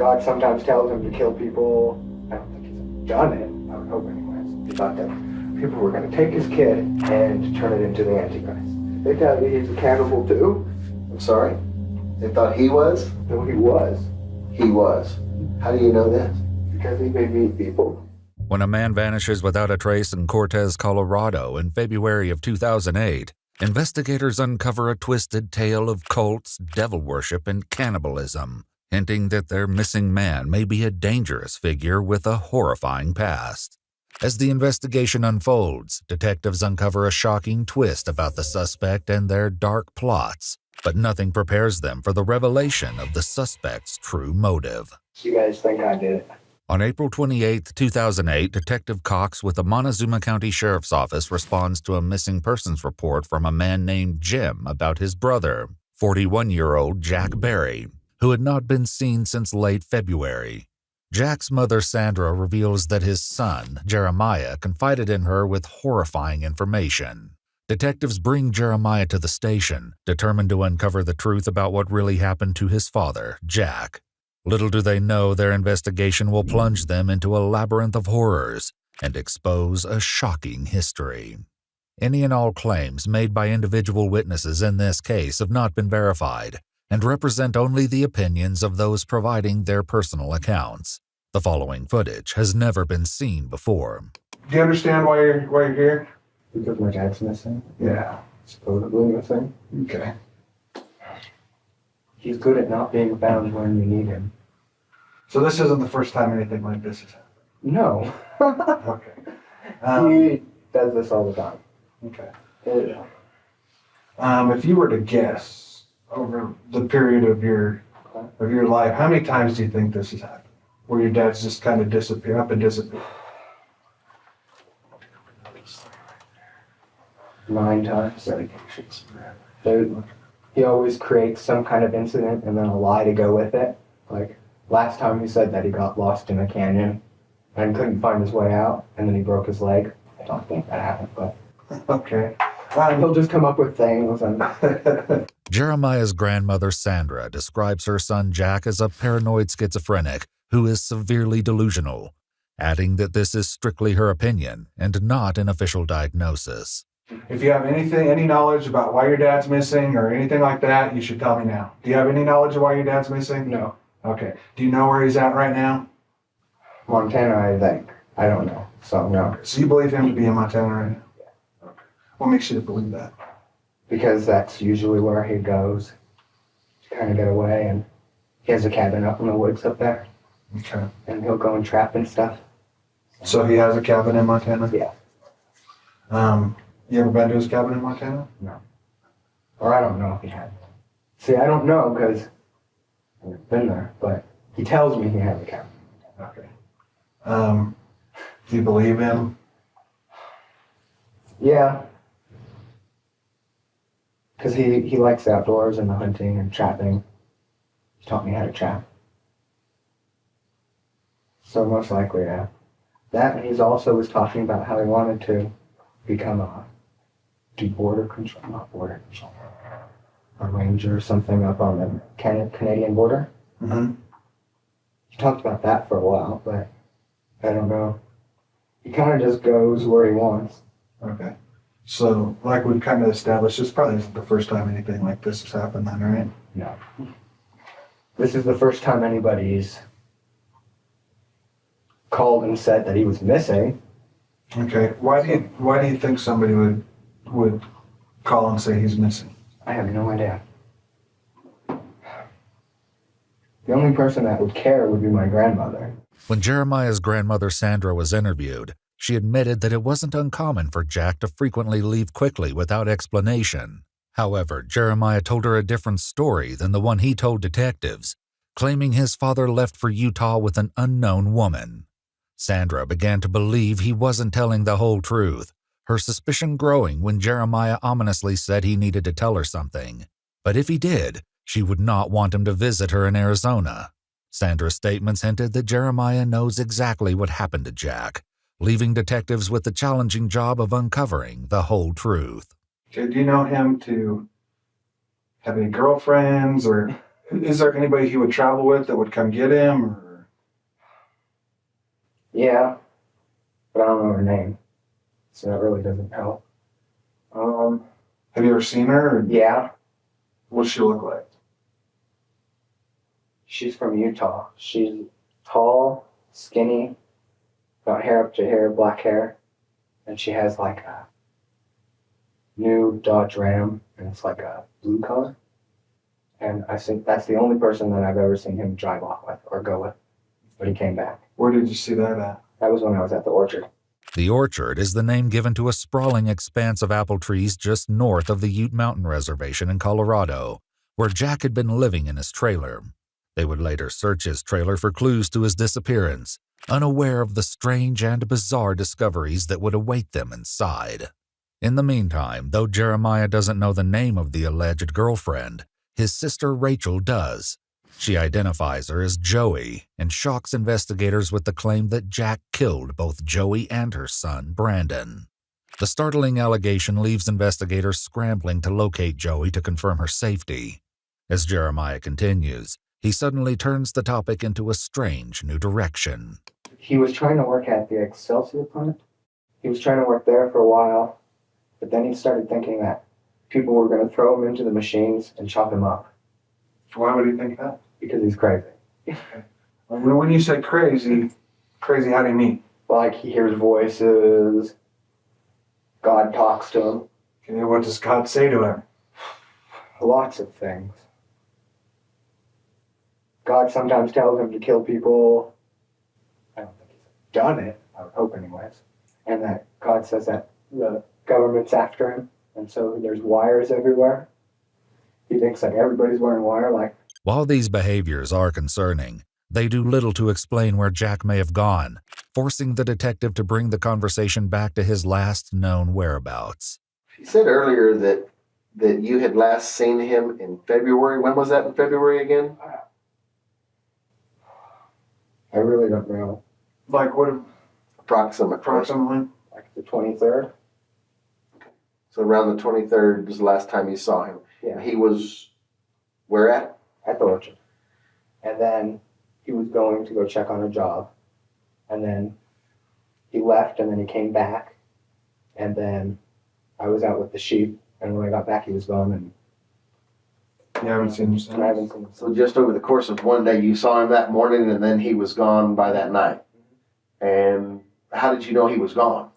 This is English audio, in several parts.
God sometimes tells him to kill people. I don't think he's done it. I would hope anyways. He thought that people were going to take his kid and turn it into the Antichrist. They tell you he's a cannibal too. I'm sorry? They thought he was? No, he was. He was. How do you know this? Because he made me eat people. When a man vanishes without a trace in Cortez, Colorado in February of 2008, investigators uncover a twisted tale of cults, devil worship, and cannibalism, hinting that their missing man may be a dangerous figure with a horrifying past. As the investigation unfolds, detectives uncover a shocking twist about the suspect and their dark plots, but nothing prepares them for the revelation of the suspect's true motive. You guys think I did it? On April 28, 2008, Detective Cox with the Montezuma County Sheriff's Office responds to a missing persons report from a man named Jim about his brother, 41-year-old Jack Berry, who had not been seen since late February. Jack's mother, Sandra, reveals that his son, Jeremiah, confided in her with horrifying information. Detectives bring Jeremiah to the station, determined to uncover the truth about what really happened to his father, Jack. Little do they know their investigation will plunge them into a labyrinth of horrors and expose a shocking history. Any and all claims made by individual witnesses in this case have not been verified and represent only the opinions of those providing their personal accounts. The following footage has never been seen before. Do you understand why you're here? Because my dad's missing. Yeah. Supposedly missing. Okay. He's good at not being found when you need him. So this isn't the first time anything like this has happened? No. Okay. He does this all the time. Okay. Yeah. If you were to guess over the period of your life, how many times do you think this has happened? Where your dad's just kind of disappeared, up and disappeared? 9 times. He always creates some kind of incident and then a lie to go with it. Like, last time he said that he got lost in a canyon and couldn't find his way out, and then he broke his leg. I don't think that happened, but... Okay. He'll just come up with things and... Jeremiah's grandmother, Sandra, describes her son Jack as a paranoid schizophrenic who is severely delusional, adding that this is strictly her opinion and not an official diagnosis. If you have any knowledge about why your dad's missing or anything like that, you should tell me now. Do you have any knowledge of why your dad's missing? No. Okay. Do you know where he's at right now? Montana, I think. I don't know. So, no. So you believe him to be in Montana right now? Yeah. Okay. What makes you believe that? Because that's usually where he goes to kind of get away, and he has a cabin up in the woods up there. Okay. And he'll go and trap and stuff. So he has a cabin in Montana? Yeah. You ever been to his cabin in Montana? No. Or I don't know if he had. See, I don't know because I've never been there, but he tells me he has a cabin. Okay. Do you believe him? Yeah. Because he likes the outdoors and the hunting and trapping. He taught me how to trap. So most likely, yeah. That, and he's also was talking about how he wanted to become a border control, not border control, a ranger or something up on the Canadian border. Mm-hmm. He talked about that for a while, but I don't know. He kind of just goes where he wants. Okay. So, like we've kind of established, this probably isn't the first time anything like this has happened then, right? No. This is the first time anybody's called and said that he was missing. Okay. Why do you think somebody would call and say he's missing? I have no idea. The only person that would care would be my grandmother. When Jeremiah's grandmother, Sandra, was interviewed, she admitted that it wasn't uncommon for Jack to frequently leave quickly without explanation. However, Jeremiah told her a different story than the one he told detectives, claiming his father left for Utah with an unknown woman. Sandra began to believe he wasn't telling the whole truth, her suspicion growing when Jeremiah ominously said he needed to tell her something. But if he did, she would not want him to visit her in Arizona. Sandra's statements hinted that Jeremiah knows exactly what happened to Jack, leaving detectives with the challenging job of uncovering the whole truth. Okay, do you know him to have any girlfriends or Is there anybody he would travel with that would come get him? Or Yeah, but I don't know her name, so that really doesn't help. have you ever seen her? Or Yeah, what's she look like? she's from Utah. She's tall, skinny, got hair up to here, black hair, and she has like a new Dodge Ram, and it's like a blue color. And I think that's the only person that I've ever seen him drive off with or go with. But he came back. Where did you see that at? That was when I was at the orchard. The Orchard is the name given to a sprawling expanse of apple trees just north of the Ute Mountain Reservation in Colorado, where Jack had been living in his trailer. They would later search his trailer for clues to his disappearance, unaware of the strange and bizarre discoveries that would await them inside. In the meantime, though Jeremiah doesn't know the name of the alleged girlfriend, his sister Rachel does. She identifies her as Joey and shocks investigators with the claim that Jack killed both Joey and her son, Brandon. The startling allegation leaves investigators scrambling to locate Joey to confirm her safety. As Jeremiah continues, he suddenly turns the topic into a strange new direction. He was trying to work at the Excelsior plant. He was trying to work there for a while, but then he started thinking that people were going to throw him into the machines and chop him up Why would he think that? because he's crazy. When you say crazy, how do you mean? Like he hears voices, God talks to him, Okay, what does God say to him? lots of things. God sometimes tells him to kill people. I don't think he's done it, I would hope anyways. And that God says that the government's after him, and so there's wires everywhere. He thinks that everybody's wearing wire, like, While these behaviors are concerning, they do little to explain where Jack may have gone, forcing the detective to bring the conversation back to his last known whereabouts. You said earlier that you had last seen him in February. When was that in February again? I really don't know. Like what? Approximately. Like the 23rd? So around the 23rd was the last time you saw him. Yeah, He was where at? at the orchard. And then he was going to go check on a job. And then he left, and then he came back. And then I was out with the sheep, and when I got back, he was gone, and You haven't seen him since? I haven't seen him. So just over the course of one day, you saw him that morning, and then he was gone by that night. And how did you know he was gone?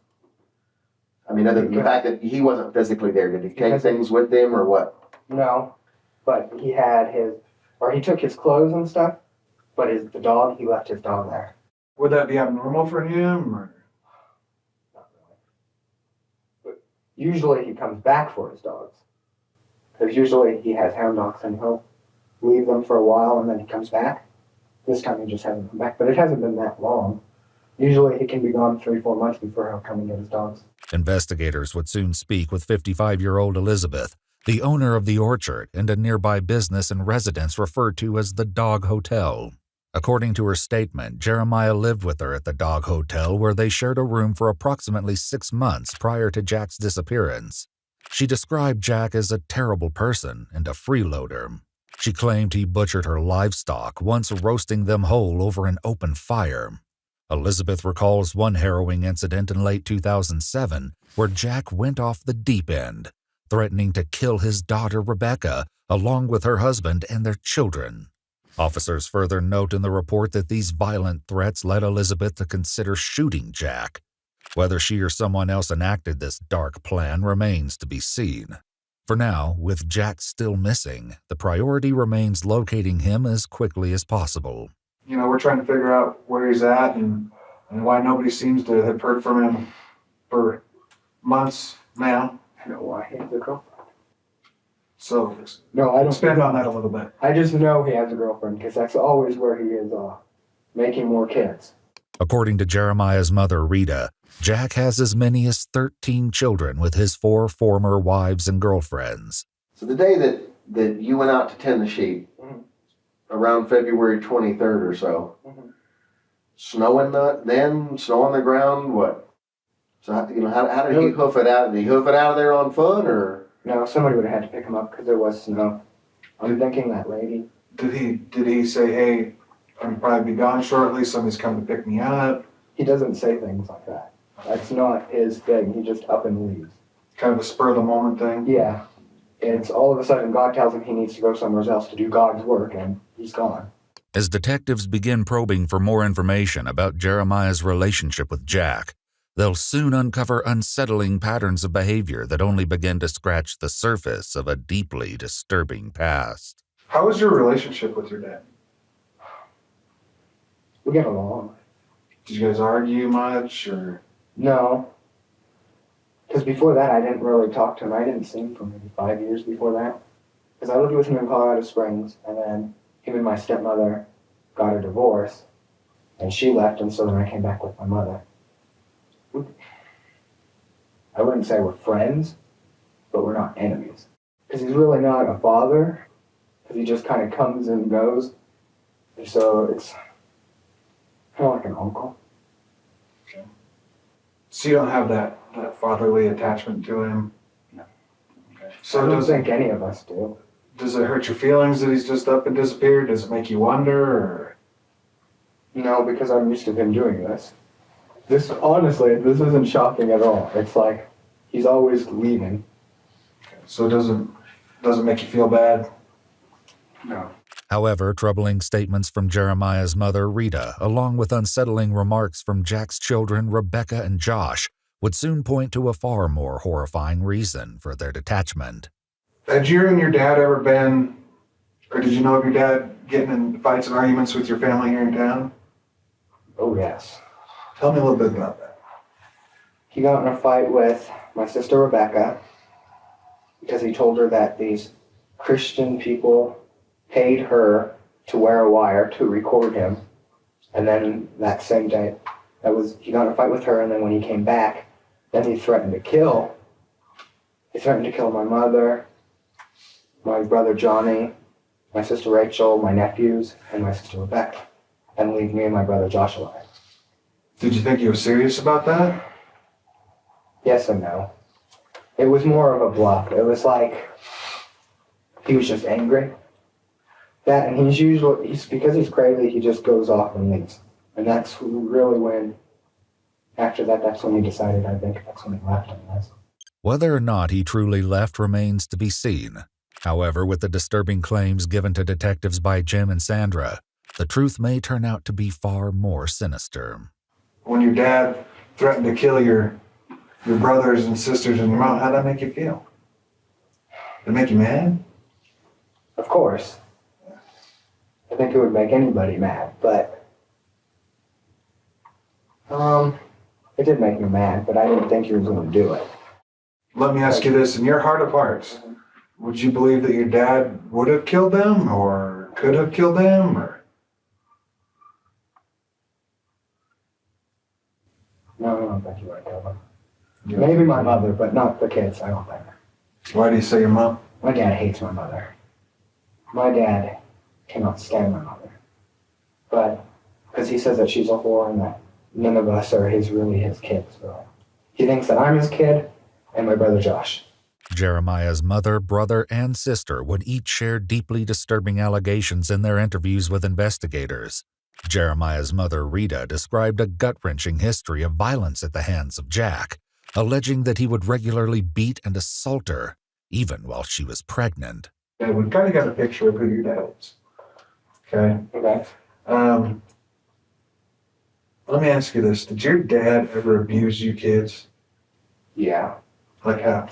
I mean, other than the fact that he wasn't physically there, did he take things with him or what? No, but he had he took his clothes and stuff, but the dog, he left his dog there. Would that be abnormal for him? Or? Not really. But usually he comes back for his dogs. Because usually he has hound dogs and he'll leave them for a while and then he comes back. This time he just hasn't come back, but it hasn't been that long. Usually he can be gone 3-4 months before he'll come and get his dogs. Investigators would soon speak with 55-year-old Elizabeth, the owner of the orchard and a nearby business and residence referred to as the Dog Hotel. According to her statement, Jeremiah lived with her at the Dog Hotel, where they shared a room for approximately 6 months prior to Jack's disappearance. She described Jack as a terrible person and a freeloader. She claimed he butchered her livestock, once roasting them whole over an open fire. Elizabeth recalls one harrowing incident in late 2007 where Jack went off the deep end, threatening to kill his daughter Rebecca along with her husband and their children. Officers further note in the report that these violent threats led Elizabeth to consider shooting Jack. Whether she or someone else enacted this dark plan remains to be seen. For now, with Jack still missing, the priority remains locating him as quickly as possible. You know, we're trying to figure out where he's at and why nobody seems to have heard from him for months now. I know why he has a girlfriend. So No, I don't. expand on that a little bit. I just know he has a girlfriend because that's always where he is making more kids. According to Jeremiah's mother, Rita, Jack has as many as 13 children with his 4 former wives and girlfriends. So the day that you went out to tend the sheep, around February 23rd or so, snowing then, snow on the ground, what? So, how did he hoof it out? Did he hoof it out of there on foot, or? No, somebody would have had to pick him up because there was snow. I'm thinking that lady. Did he say, hey, I'm probably be gone shortly, somebody's coming to pick me up? He doesn't say things like that. That's not his thing. He just up and leaves. Kind of a spur of the moment thing? Yeah. It's all of a sudden God tells him he needs to go somewhere else to do God's work, and he's gone. As detectives begin probing for more information about Jeremiah's relationship with Jack, they'll soon uncover unsettling patterns of behavior that only begin to scratch the surface of a deeply disturbing past. How was your relationship with your dad? We get along. Did you guys argue much, or? No. Because before that, I didn't really talk to him. I didn't see him for maybe 5 years before that. Because I lived with him in Colorado Springs, and then him and my stepmother got a divorce, and she left, and so then I came back with my mother. I wouldn't say we're friends, but we're not enemies. Because he's really not a father, because he just kind of comes and goes. And so it's kind of like an uncle. So you don't have that fatherly attachment to him? No. Okay. So I don't think any of us do. Does it hurt your feelings that he's just up and disappeared? Does it make you wonder, or? No, because I'm used to him doing this. This isn't shocking at all. It's like he's always leaving. So it doesn't make you feel bad? No. However, troubling statements from Jeremiah's mother, Rita, along with unsettling remarks from Jack's children, Rebecca and Josh, would soon point to a far more horrifying reason for their detachment. Had you and your dad ever been, or did you know of your dad getting in fights and arguments with your family here in town? Oh, yes. Tell me a little bit about that. He got in a fight with my sister Rebecca because he told her that these Christian people paid her to wear a wire to record him. And then that same day, he got in a fight with her, and then when he came back, then he threatened to kill. He threatened to kill my mother, my brother Johnny, my sister Rachel, my nephews, and my sister Rebecca, and leave me and my brother Josh alive. Did you think he was serious about that? Yes and no. It was more of a bluff. It was like he was just angry. That, and because he's crazy, he just goes off and leaves. And that's really when, after that, that's when he decided, I think that's when he left on this. Whether or not he truly left remains to be seen. However, with the disturbing claims given to detectives by Jim and Sandra, the truth may turn out to be far more sinister. When your dad threatened to kill your brothers and sisters and your mom, how'd that make you feel? Did it make you mad? Of course. I think it would make anybody mad, but it did make me mad, but I didn't think he was going to do it. Let me ask you this, in your heart of hearts, would you believe that your dad would have killed them or could have killed them, or? No, I don't think he would have killed them. Maybe my mother, but not the kids, I don't think. Why do you say your mom? My dad hates my mother. My dad cannot stand my mother. But, because he says that she's a whore and that none of us are really his kids. So he thinks that I'm his kid and my brother Josh. Jeremiah's mother, brother, and sister would each share deeply disturbing allegations in their interviews with investigators. Jeremiah's mother, Rita, described a gut-wrenching history of violence at the hands of Jack, alleging that he would regularly beat and assault her, even while she was pregnant. Yeah, we kind of got a picture of who your dad is. Okay? Okay. Let me ask you this. Did your dad ever abuse you kids? Yeah. Like how?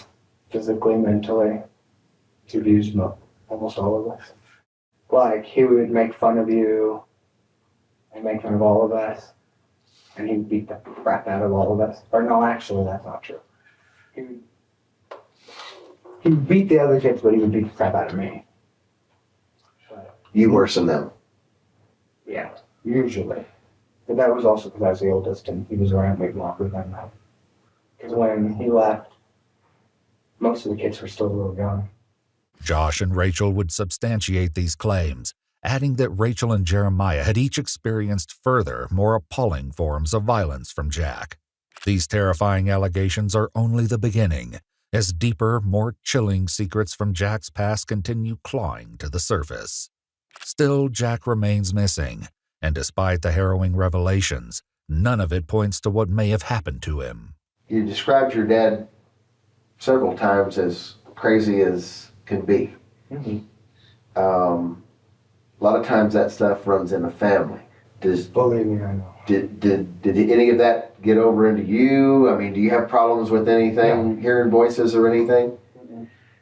Physically, mentally. He abused almost all of us. Like, he would make fun of you and make fun of all of us. And he'd beat the crap out of all of us. Or no, actually, that's not true. He would beat the other kids, but he would beat the crap out of me. But, You worse than them. yeah, usually. But that was also because I was the oldest and he was around way longer than that. Because when he left, most of the kids were still real young. Josh and Rachel would substantiate these claims, adding that Rachel and Jeremiah had each experienced further, more appalling forms of violence from Jack. These terrifying allegations are only the beginning, as deeper, more chilling secrets from Jack's past continue clawing to the surface. Still, Jack remains missing, and despite the harrowing revelations, none of it points to what may have happened to him. You described your dad several times as crazy as can be. A lot of times that stuff runs in a family. Believe me, I know. Did any of that get over into you? I mean, do you have problems with anything, hearing voices or anything?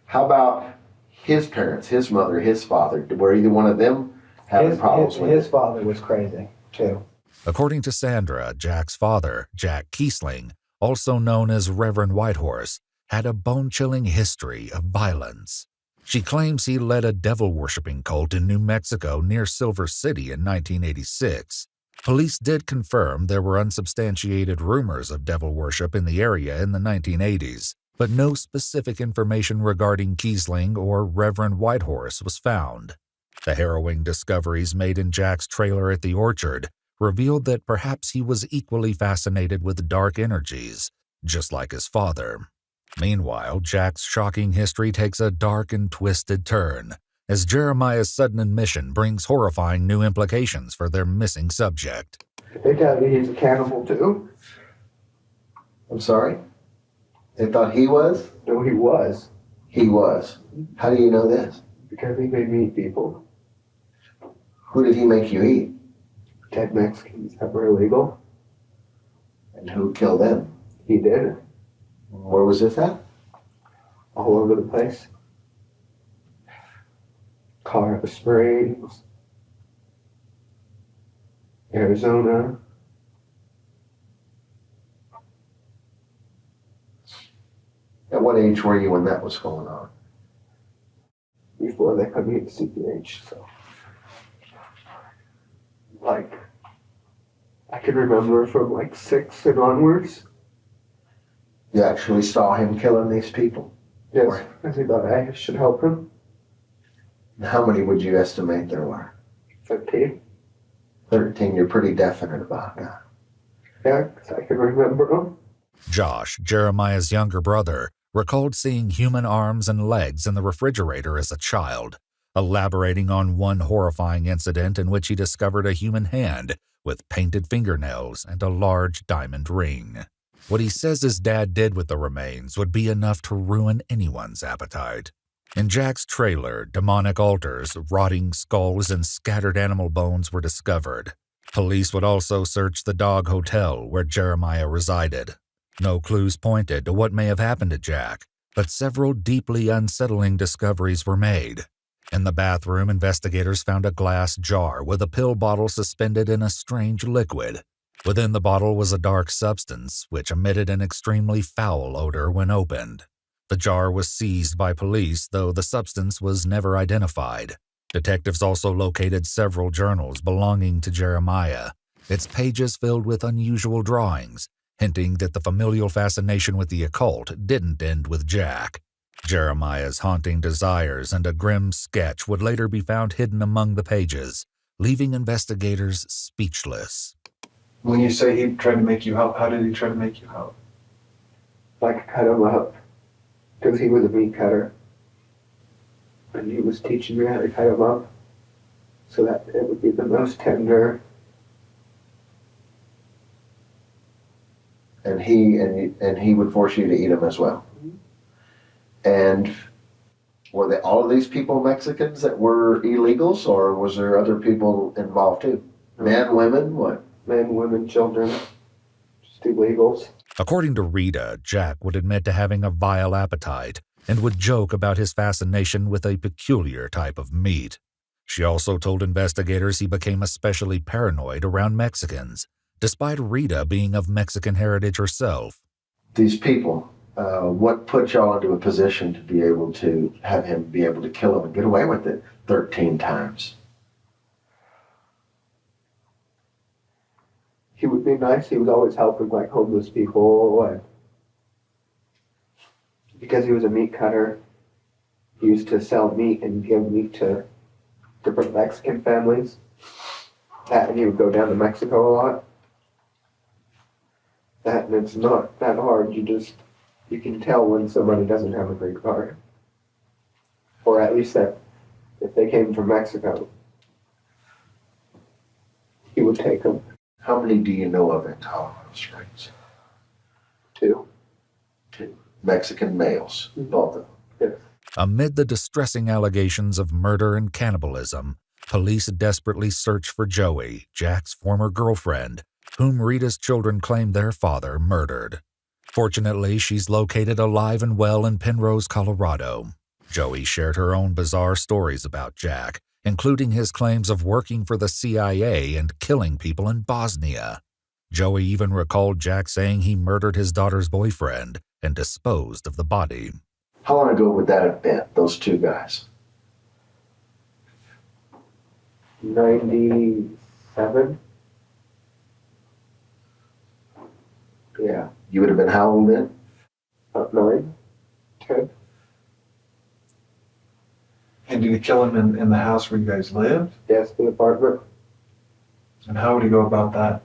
How about his parents, his mother, his father? Were either one of them having problems with his it? father was crazy, too. According to Sandra, Jack's father, Jack Kiesling, also known as Reverend Whitehorse, had a bone-chilling history of violence. She claims he led a devil-worshipping cult in New Mexico near Silver City in 1986. Police did confirm there were unsubstantiated rumors of devil worship in the area in the 1980s, but no specific information regarding Kiesling or Reverend Whitehorse was found. The harrowing discoveries made in Jack's trailer at the orchard revealed that perhaps he was equally fascinated with dark energies, just like his father. Meanwhile, Jack's shocking history takes a dark and twisted turn, as Jeremiah's sudden admission brings horrifying new implications for their missing subject. They tell me he's a cannibal, too. I'm sorry? They thought he was? No, he was. He was. How do you know this? Because he made me eat people. Who did he make you eat? Dead Mexicans that were illegal. And who killed them? He did. Where was this at? All over the place. Colorado Springs, Arizona. At what age were you when that was going on? Before they put me in CPH, so. Like, I can remember from like 6 and onwards. You actually saw him killing these people? Yes, because he thought I should help him. How many would you estimate there were? 13. 13, you're pretty definite about that. Yeah, because I can remember them. Josh, Jeremiah's younger brother, recalled seeing human arms and legs in the refrigerator as a child, elaborating on one horrifying incident in which he discovered a human hand with painted fingernails and a large diamond ring. What he says his dad did with the remains would be enough to ruin anyone's appetite. In Jack's trailer, demonic altars, rotting skulls, and scattered animal bones were discovered. Police would also search the Dog Hotel where Jeremiah resided. No clues pointed to what may have happened to Jack, but several deeply unsettling discoveries were made. In the bathroom, investigators found a glass jar with a pill bottle suspended in a strange liquid. Within the bottle was a dark substance which emitted an extremely foul odor when opened. The jar was seized by police, though the substance was never identified. Detectives also located several journals belonging to Jeremiah, its pages filled with unusual drawings, hinting that the familial fascination with the occult didn't end with Jack. Jeremiah's haunting desires and a grim sketch would later be found hidden among the pages, leaving investigators speechless. When you say he tried to make you help, how did he try to make you help? Like, cut him up. Because he was a meat cutter. And he was teaching me how to cut him up so that it would be the most tender. And he would force you to eat them as well. And were they all of these people Mexicans that were illegals, or was there other people involved too? Men, women, what? Men, women, children. Just illegals. According to Rita, Jack would admit to having a vile appetite and would joke about his fascination with a peculiar type of meat. She also told investigators he became especially paranoid around Mexicans, despite Rita being of Mexican heritage herself. These people, what put y'all into a position to be able to have him be able to kill them and get away with it 13 times? He would be nice. He was always helping like homeless people. And because he was a meat cutter, he used to sell meat and give meat to different Mexican families. And he would go down to Mexico a lot. And it's not that hard. You can tell when somebody doesn't have a green card. Or at least that if they came from Mexico. he would take them. How many do you know of in Colorado Springs? 2. 2. Mexican males, both of them. Yes. Amid the distressing allegations of murder and cannibalism, police desperately search for Joey, Jack's former girlfriend, whom Rita's children claim their father murdered. Fortunately, she's located alive and well in Penrose, Colorado. Joey shared her own bizarre stories about Jack, including his claims of working for the CIA and killing people in Bosnia. Joey even recalled Jack saying he murdered his daughter's boyfriend and disposed of the body. How long ago would that have been, those 2 guys? 97? Yeah. You would have been how old then? 9? 10? And did he kill him in the house where you guys lived? Yes, the apartment. And how would he go about that?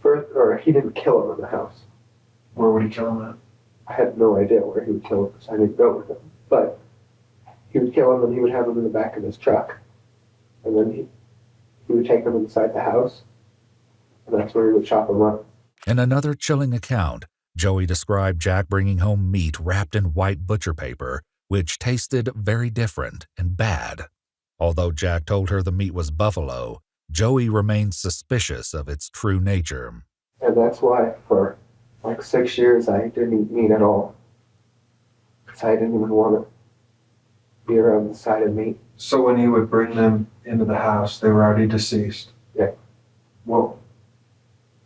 First, or he didn't kill him in the house. Where would he kill him at? I had no idea where he would kill him because I didn't go with him. But he would kill him and he would have him in the back of his truck. And then he would take him inside the house. And that's where he would chop him up. In another chilling account, Joey described Jack bringing home meat wrapped in white butcher paper, which tasted very different and bad. Although Jack told her the meat was buffalo, Joey remained suspicious of its true nature. And that's why for like 6 years I didn't eat meat at all. Because I didn't even want to be around the sight of meat. So when he would bring them into the house, they were already deceased? Yeah. Well,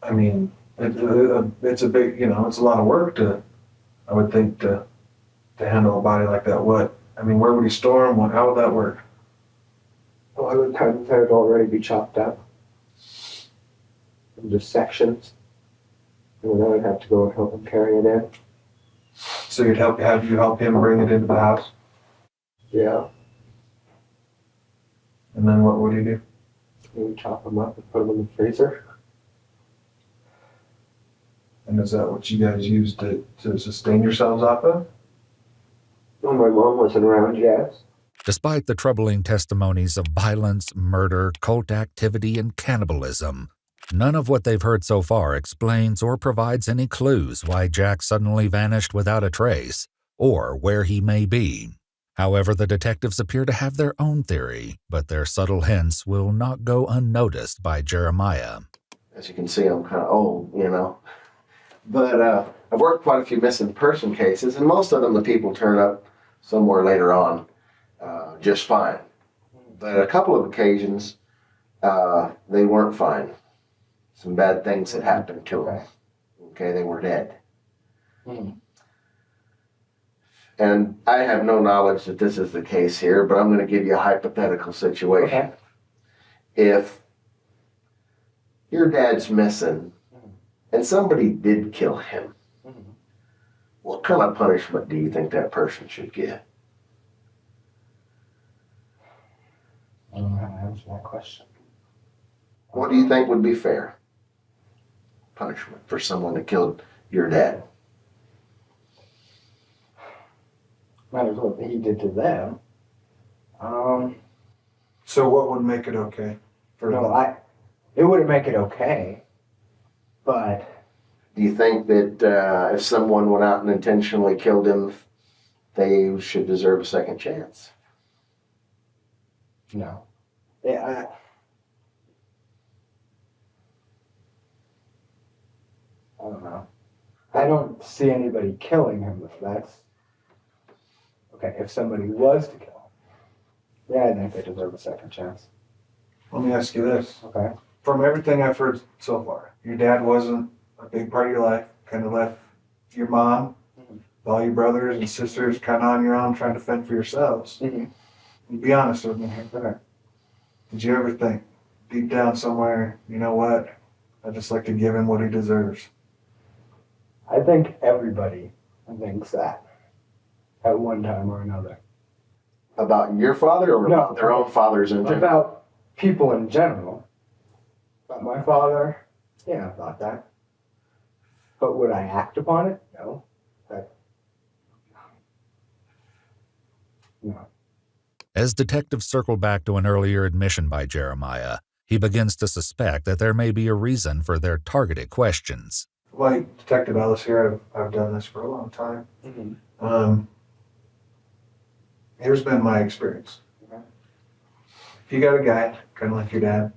I mean, it's a big, it's a lot of work I would think, to handle a body like that. Where would he store them? How would that work? A lot of the times they would already be chopped up into sections. And then I would have to go and help him carry it in. So have you help him bring it into the house? Yeah. And then what would he do? We would chop them up and put them in the freezer. And is that what you guys use to sustain yourselves off of? When my mom wasn't around, yes. Despite the troubling testimonies of violence, murder, cult activity, and cannibalism, none of what they've heard so far explains or provides any clues why Jack suddenly vanished without a trace, or where he may be. However, the detectives appear to have their own theory, but their subtle hints will not go unnoticed by Jeremiah. As you can see, I'm kind of old, But I've worked quite a few missing person cases, and most of them the people turn up somewhere later on just fine. But a couple of occasions, they weren't fine. Some bad things had happened to them. Okay, they were dead. Mm-hmm. And I have no knowledge that this is the case here, but I'm going to give you a hypothetical situation. Okay. If your dad's missing and somebody did kill him, what kind of punishment do you think that person should get? I don't know how to answer that question. What do you think would be fair punishment for someone that killed your dad? Matters what he did to them. So what would make it okay? It wouldn't make it okay, but... Do you think that if someone went out and intentionally killed him, they should deserve a second chance? No. Yeah, I don't know. I don't see anybody killing him, though. That's... Okay, if somebody was to kill him, yeah, I think they deserve a second chance. Let me ask you this. Okay. From everything I've heard so far, your dad wasn't a big part of your life, kind of left your mom, with all your brothers and sisters kind of on your own trying to fend for yourselves. Mm-hmm. Be honest with me. Okay. Did you ever think, deep down somewhere, you know what, I'd just like to give him what he deserves? I think everybody thinks that at one time or another. About your father or No. about their own fathers in general? About people in general. About my father, yeah, I thought that. But would I act upon it? No. No. As detectives circle back to an earlier admission by Jeremiah, he begins to suspect that there may be a reason for their targeted questions. Like Detective Ellis here, I've done this for a long time. Mm-hmm. Here's been my experience. Okay. If you got a guy, kind of like your dad,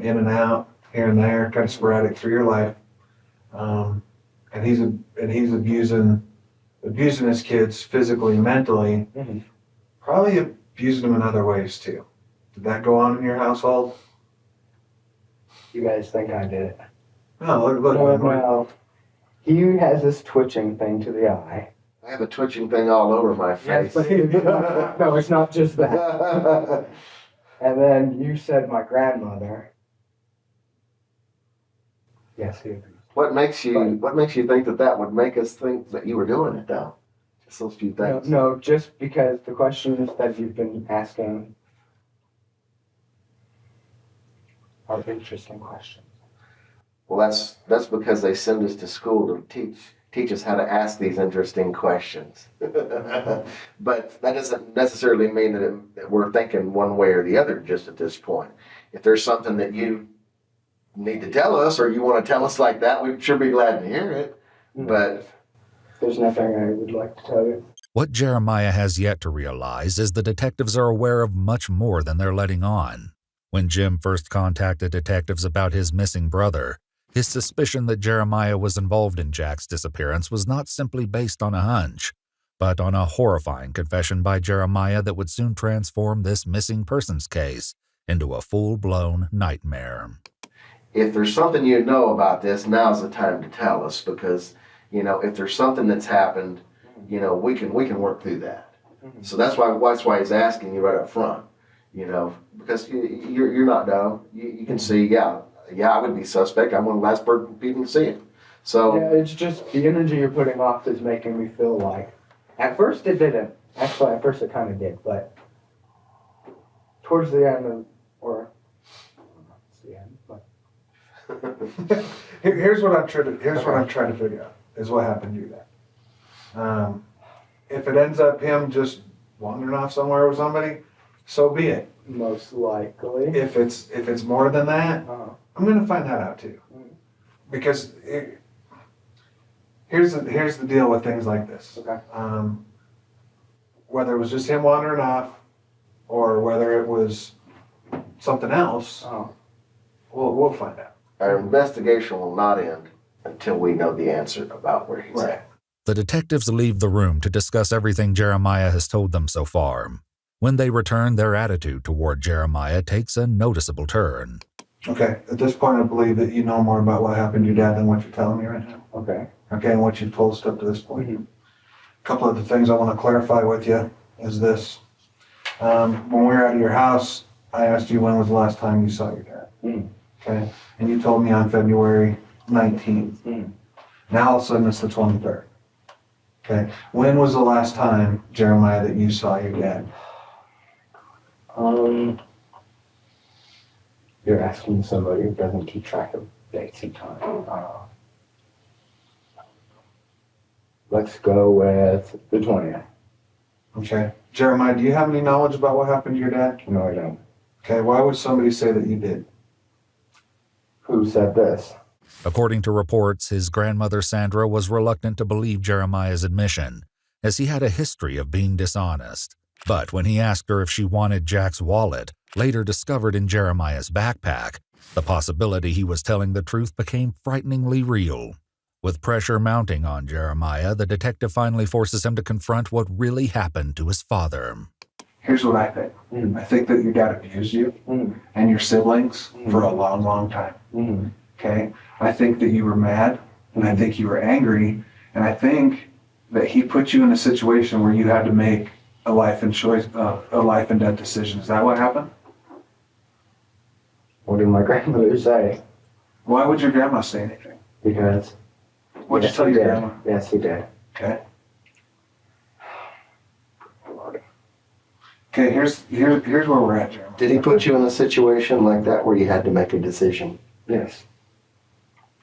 in and out, here and there, kind of sporadic through your life, and he's abusing his kids physically and mentally, Mm-hmm. probably abusing them in other ways too. Did that go on in your household? You guys think I did it? No, look. Well, he has this twitching thing to the eye. I have a twitching thing all over my face. But no, it's not just that. And then you said my grandmother. Yes, he agrees. What makes you think that would make us think that you were doing it though? Just those few things. No, just because the questions that you've been asking are interesting questions. Well, that's because they send us to school to teach us how to ask these interesting questions. But that doesn't necessarily mean that we're thinking one way or the other just at this point. If there's something that you need to tell us or you want to tell us like that, we'd sure be glad to hear it. But there's nothing I would like to tell you. What Jeremiah has yet to realize is the detectives are aware of much more than they're letting on. When Jim first contacted detectives about his missing brother, his suspicion that Jeremiah was involved in Jack's disappearance was not simply based on a hunch, but on a horrifying confession by Jeremiah that would soon transform this missing persons case into a full-blown nightmare. if there's something you know about this, now's the time to tell us, because, you know, if there's something that's happened, you know, we can work through that. So that's why he's asking you right up front, you know, because you're not dumb. You can see, yeah, I would be suspect. I'm one of the last people to see it. So yeah, it's just the energy you're putting off is making me feel like. At first it didn't. Actually, at first it kind of did, but towards the end of, or it's the end, but Here's what I'm trying to figure out is what happened to you then. If it ends up him just wandering off somewhere with somebody, so be it. most likely. If it's more than that, I'm gonna find that out too. Because here's the deal with things like this. Okay. Whether it was just him wandering off, or whether it was something else, we'll find out. our investigation will not end until we know the answer about where he's at. The detectives leave the room to discuss everything Jeremiah has told them so far. When they return, their attitude toward Jeremiah takes a noticeable turn. Okay, at this point I believe that you know more about what happened to your dad than what you're telling me right now. Okay. Okay, and what you've told us up to this point. A couple of the things I want to clarify with you is this. When we were at your house, I asked you when was the last time you saw your dad. Okay, and you told me on February 19th. Now all of a sudden it's the 23rd. Okay, when was the last time, Jeremiah, that you saw your dad? You're asking somebody who doesn't keep track of dates and time. Let's go with the 20th. Okay, Jeremiah, do you have any knowledge about what happened to your dad? No, I don't. Okay, why would somebody say that you did? Who said this? According to reports, his grandmother Sandra was reluctant to believe Jeremiah's admission, as he had a history of being dishonest. But when he asked her if she wanted Jack's wallet, later discovered in Jeremiah's backpack, the possibility he was telling the truth became frighteningly real. With pressure mounting on Jeremiah, the detective finally forces him to confront what really happened to his father. Here's what I think. I think that your dad abused you and your siblings for a long, long time. Okay? I think that you were mad, and I think you were angry, and I think that he put you in a situation where you had to make a life and death decision. Is that what happened? What did my grandmother say? Why would your grandma say anything? Because. What'd you tell your grandma? Yes, he did. Okay. Okay, here's where we're at, Jeremiah. Did he put you in a situation like that where you had to make a decision? Yes.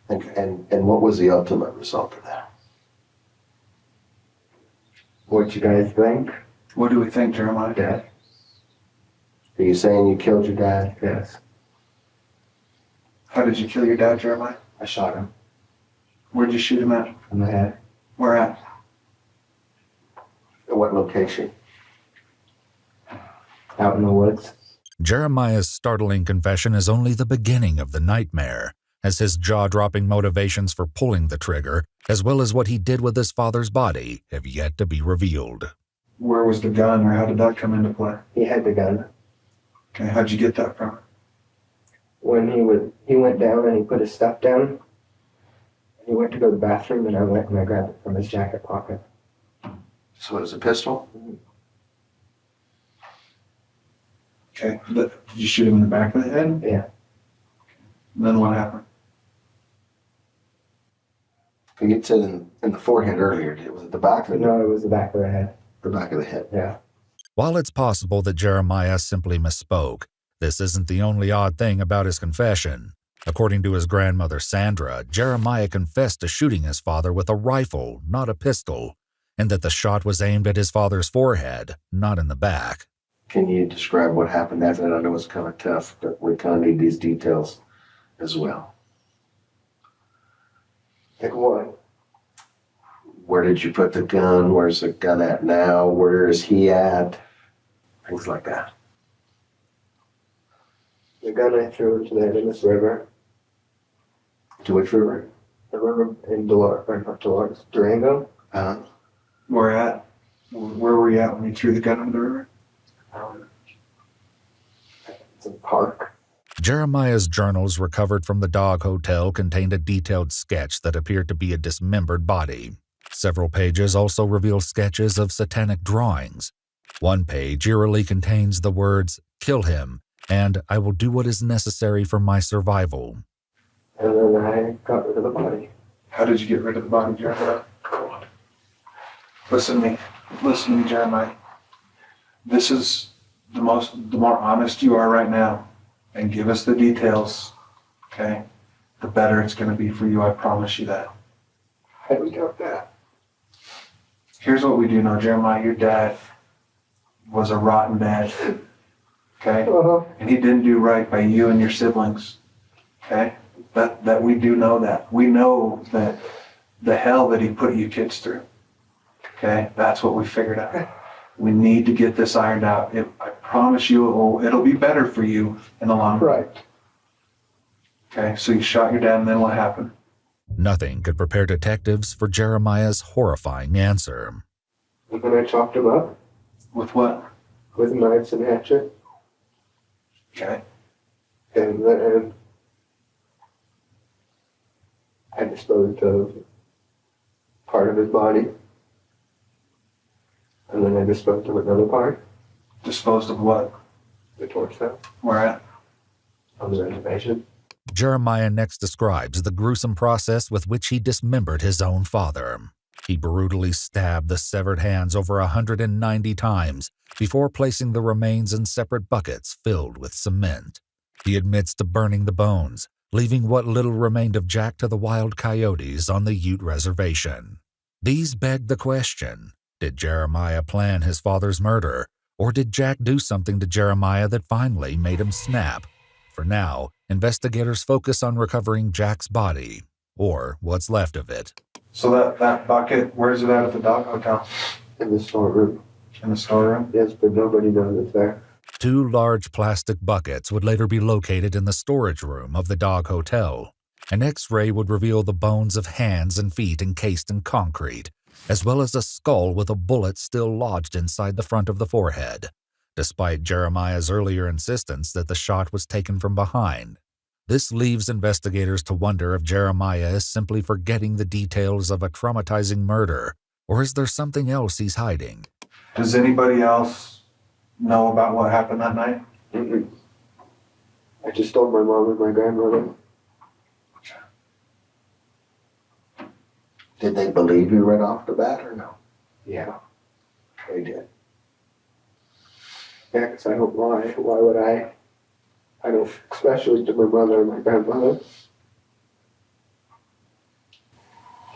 And what was the ultimate result of that? What you guys think? What do we think, Jeremiah? Death. Are you saying you killed your dad? Yes. How did you kill your dad, Jeremiah? I shot him Where'd you shoot him at? in the head. Where at? At what location? Out in the woods. Jeremiah's startling confession is only the beginning of the nightmare, as his jaw-dropping motivations for pulling the trigger, as well as what he did with his father's body, have yet to be revealed. Where was the gun, or how did that come into play? He had the gun. Okay, how'd you get that from? When he went down and he put his stuff down. He went to go to the bathroom, and I went and I grabbed it from his jacket pocket. So it was a pistol? Okay, did you shoot him in the back of the head? Yeah. And then what happened? You said in the forehead earlier. Was it the back or No, it was the back of the head. the back of the head? Yeah. While it's possible that Jeremiah simply misspoke, this isn't the only odd thing about his confession. According to his grandmother Sandra, Jeremiah confessed to shooting his father with a rifle, not a pistol, and that the shot was aimed at his father's forehead, not in the back. Can you describe what happened after that? I know it's kind of tough, but we kind of need these details as well. Like what? Where did you put the gun? Where's the gun at now? Where is he at? Things like that. The gun I threw into the Ennis River. To which river? The river in Dolores, or not Dolores, Durango. Where at? Where were you at when you threw the gun into the river? It's a park. Jeremiah's journals recovered from the dog hotel contained a detailed sketch that appeared to be a dismembered body. Several pages also reveal sketches of satanic drawings. One page eerily contains the words, "Kill him," and "I will do what is necessary for my survival." And then I got rid of the body. How did you get rid of the body, Jeremiah? Listen to me, Jeremiah. This is the more honest you are right now, and give us the details, okay? The better it's going to be for you, I promise you that. How do we doubt that? Here's what we do know, Jeremiah. Your dad was a rotten dad, okay? Uh-huh. And he didn't do right by you and your siblings, okay? That we do know that. We know that the hell that he put you kids through, okay? That's what we figured out. We need to get this ironed out. I promise you it'll be better for you in the long run. Right. Okay, so you shot your dad, and then what happened? Nothing could prepare detectives for Jeremiah's horrifying answer. And then I chopped him up With what? with knives and hatchet. Okay. And then I disposed of part of his body. And then I disposed of another part, Disposed of what? the torso, Where at? on the reservation. Jeremiah next describes the gruesome process with which he dismembered his own father. He brutally stabbed the severed hands over 190 times before placing the remains in separate buckets filled with cement. He admits to burning the bones, leaving what little remained of Jack to the wild coyotes on the Ute Reservation. These beg the question, did Jeremiah plan his father's murder, or did Jack do something to Jeremiah that finally made him snap? For now, investigators focus on recovering Jack's body, or what's left of it. So that bucket, where's it at the dog hotel? In the storeroom. In the storeroom? Yes, but nobody knows it's there. 2 large plastic buckets would later be located in the storage room of the dog hotel. An X-ray would reveal the bones of hands and feet encased in concrete, as well as a skull with a bullet still lodged inside the front of the forehead, despite Jeremiah's earlier insistence that the shot was taken from behind. This leaves investigators to wonder if Jeremiah is simply forgetting the details of a traumatizing murder, or is there something else he's hiding? Does anybody else know about what happened that night? Mm-mm. I just told my mom and my grandmother. Did they believe you right off the bat or no? Yeah. They did. Yeah, because I don't lie. Why would I? I don't, especially to my mother and my grandmother.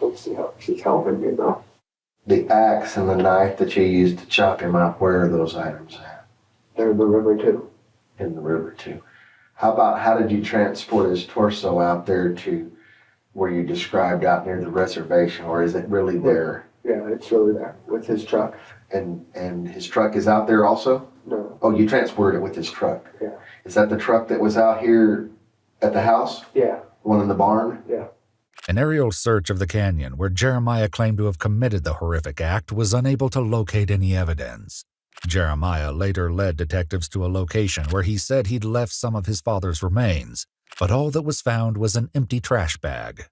Don't see how she's helping me though. The axe and the knife that you used to chop him up, where are those items at? They're in the river too. in the river too. How did you transport his torso out there to where you described out near the reservation, or is it really there? Yeah, it's really there with his truck. And his truck is out there also? No. Oh, you transported it with his truck? Yeah. Is that the truck that was out here at the house? Yeah. One in the barn? Yeah. An aerial search of the canyon where Jeremiah claimed to have committed the horrific act was unable to locate any evidence. Jeremiah later led detectives to a location where he said he'd left some of his father's remains, but all that was found was an empty trash bag.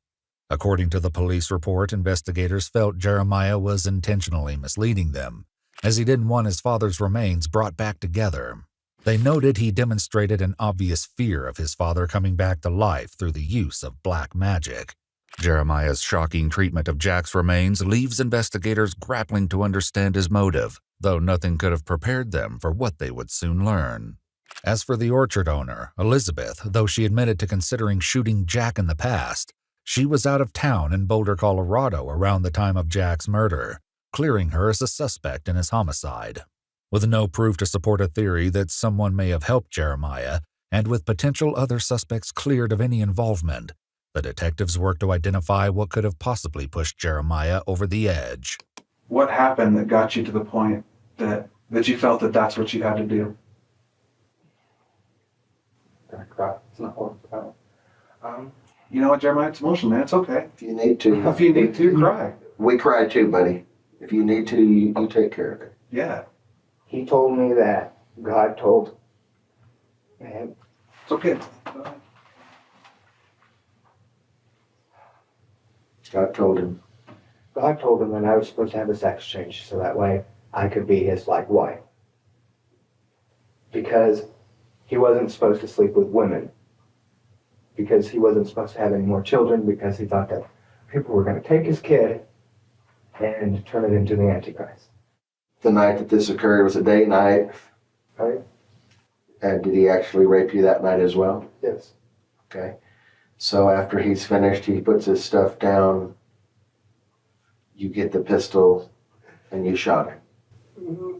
According to the police report, investigators felt Jeremiah was intentionally misleading them, as he didn't want his father's remains brought back together. They noted he demonstrated an obvious fear of his father coming back to life through the use of black magic. Jeremiah's shocking treatment of Jack's remains leaves investigators grappling to understand his motive, though nothing could have prepared them for what they would soon learn. As for the orchard owner, Elizabeth, though she admitted to considering shooting Jack in the past, she was out of town in Boulder, Colorado around the time of Jack's murder, clearing her as a suspect in his homicide. With no proof to support a theory that someone may have helped Jeremiah, and with potential other suspects cleared of any involvement, the detectives worked to identify what could have possibly pushed Jeremiah over the edge. What happened that got you to the point that you felt that that's what you had to do? It's not working out. You know what, Jeremiah? It's emotional, man. It's okay. If you need to. If you need to, cry. We cry too, buddy. If you need to, you take care of it. Yeah. He told me that God told him. It's okay. God told him. God told him that I was supposed to have a sex change so that way I could be his wife. Because he wasn't supposed to sleep with women. Because he wasn't supposed to have any more children, because he thought that people were going to take his kid and turn it into the Antichrist. The night that this occurred was a day night. Right? And did he actually rape you that night as well? Yes. Okay. So after he's finished, he puts his stuff down. You get the pistol and you shot him. Mm-hmm.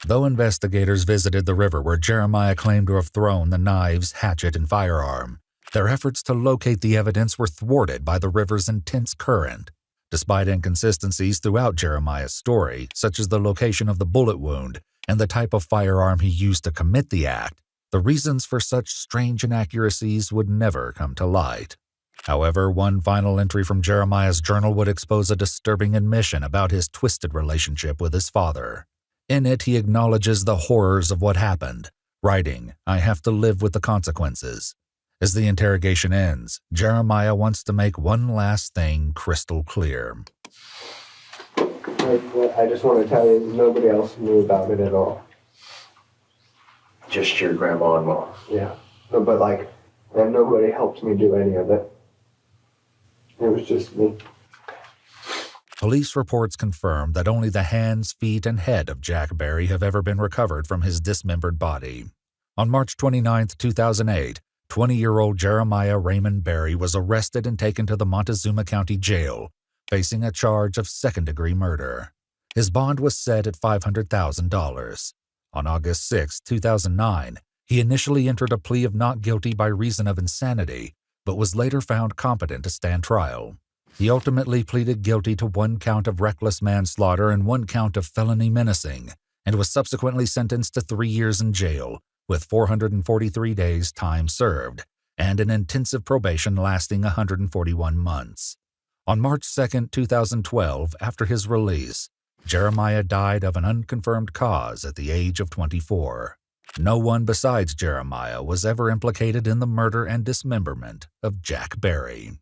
Though investigators visited the river where Jeremiah claimed to have thrown the knives, hatchet, and firearm, their efforts to locate the evidence were thwarted by the river's intense current. Despite inconsistencies throughout Jeremiah's story, such as the location of the bullet wound and the type of firearm he used to commit the act, the reasons for such strange inaccuracies would never come to light. However, one final entry from Jeremiah's journal would expose a disturbing admission about his twisted relationship with his father. In it, he acknowledges the horrors of what happened, writing, "I have to live with the consequences." As the interrogation ends, Jeremiah wants to make one last thing crystal clear. I just want to tell you, nobody else knew about it at all. Just your grandma and mom. Yeah. But and nobody helped me do any of it. It was just me. Police reports confirm that only the hands, feet, and head of Jack Berry have ever been recovered from his dismembered body. On March 29, 2008, 20-year-old Jeremiah Raymond Berry was arrested and taken to the Montezuma County Jail, facing a charge of second-degree murder. His bond was set at $500,000. On August 6, 2009, he initially entered a plea of not guilty by reason of insanity, but was later found competent to stand trial. He ultimately pleaded guilty to 1 count of reckless manslaughter and 1 count of felony menacing, and was subsequently sentenced to 3 years in jail, with 443 days time served, and an intensive probation lasting 141 months. On March 2, 2012, after his release, Jeremiah died of an unconfirmed cause at the age of 24. No one besides Jeremiah was ever implicated in the murder and dismemberment of Jack Berry.